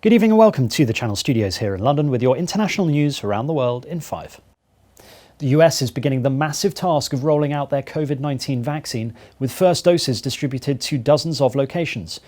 Good evening and welcome to the Channel Studios here in London with your international news around the world in 5. The US is beginning the massive task of rolling out their COVID-19 vaccine, with first doses distributed to dozens of locations.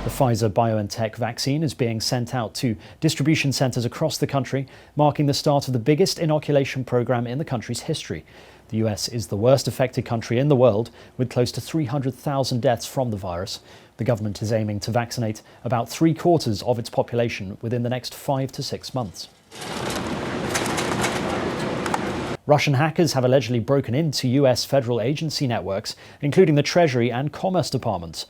The Pfizer-BioNTech vaccine is being sent out to distribution centres across the country, marking the start of the biggest inoculation programme in the country's history. The US is the worst affected country in the world, with close to 300,000 deaths from the virus. The government is aiming to vaccinate about 3/4 of its population within the next 5 to 6 months. Russian hackers have allegedly broken into US federal agency networks, including the Treasury and Commerce departments.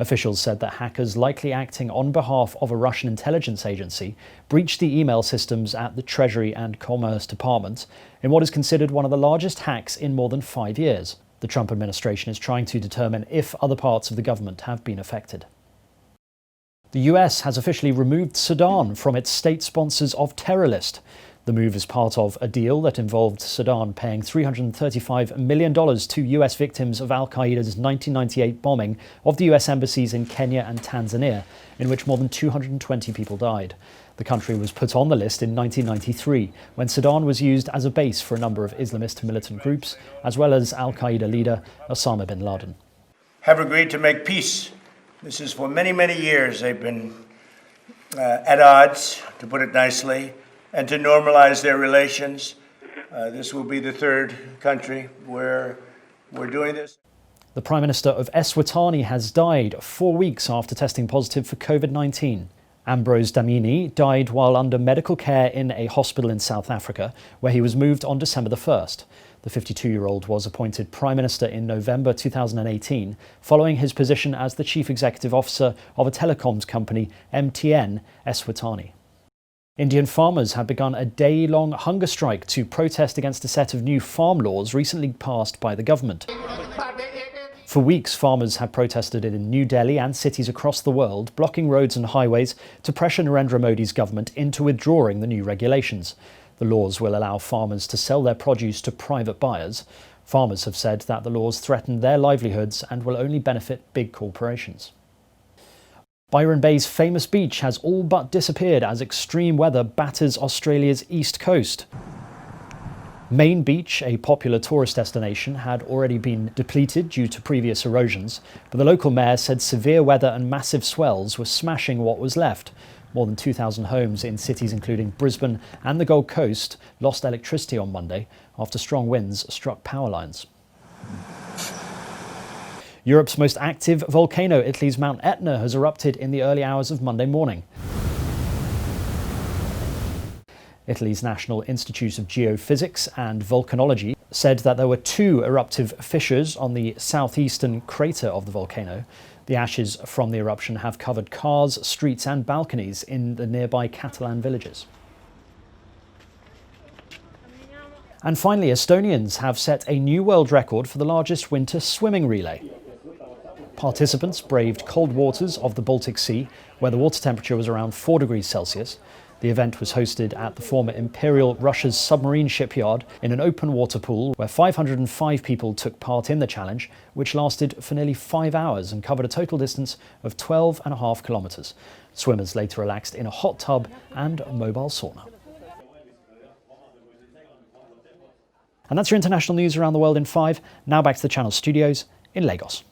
Officials said that hackers, likely acting on behalf of a Russian intelligence agency, breached the email systems at the Treasury and Commerce departments in what is considered one of the largest hacks in more than 5 years. The Trump administration is trying to determine if other parts of the government have been affected. The US has officially removed Sudan from its state sponsors of terror list. The move is part of a deal that involved Sudan paying $335 million to US victims of al-Qaeda's 1998 bombing of the US embassies in Kenya and Tanzania, in which more than 220 people died. The country was put on the list in 1993, when Sudan was used as a base for a number of Islamist militant groups, as well as al-Qaeda leader Osama bin Laden. Have agreed to make peace. This is for many, many years they've been at odds, to put it nicely, and to normalize their relations. This will be the third country where we're doing this. The Prime Minister of Eswatini has died 4 weeks after testing positive for COVID-19. Ambrose Dlamini died while under medical care in a hospital in South Africa, where he was moved on December the 1st. The 52-year-old was appointed Prime Minister in November 2018, following his position as the Chief Executive Officer of a telecoms company, MTN Eswatini. Indian farmers have begun a day-long hunger strike to protest against a set of new farm laws recently passed by the government. For weeks, farmers have protested in New Delhi and cities across the world, blocking roads and highways to pressure Narendra Modi's government into withdrawing the new regulations. The laws will allow farmers to sell their produce to private buyers. Farmers have said that the laws threaten their livelihoods and will only benefit big corporations. Byron Bay's famous beach has all but disappeared as extreme weather batters Australia's east coast. Main Beach, a popular tourist destination, had already been depleted due to previous erosions, but the local mayor said severe weather and massive swells were smashing what was left. More than 2,000 homes in cities including Brisbane and the Gold Coast lost electricity on Monday after strong winds struck power lines. Europe's most active volcano, Italy's Mount Etna, has erupted in the early hours of Monday morning. Italy's National Institute of Geophysics and Volcanology said that there were 2 eruptive fissures on the southeastern crater of the volcano. The ashes from the eruption have covered cars, streets and balconies in the nearby Catalan villages. And finally, Estonians have set a new world record for the largest winter swimming relay. Participants braved cold waters of the Baltic Sea, where the water temperature was around 4 degrees Celsius. The event was hosted at the former Imperial Russia's submarine shipyard in an open water pool, where 505 people took part in the challenge, which lasted for nearly 5 hours and covered a total distance of 12.5 kilometres. Swimmers later relaxed in a hot tub and a mobile sauna. And that's your international news around the world in 5. Now back to the Channel Studios in Lagos.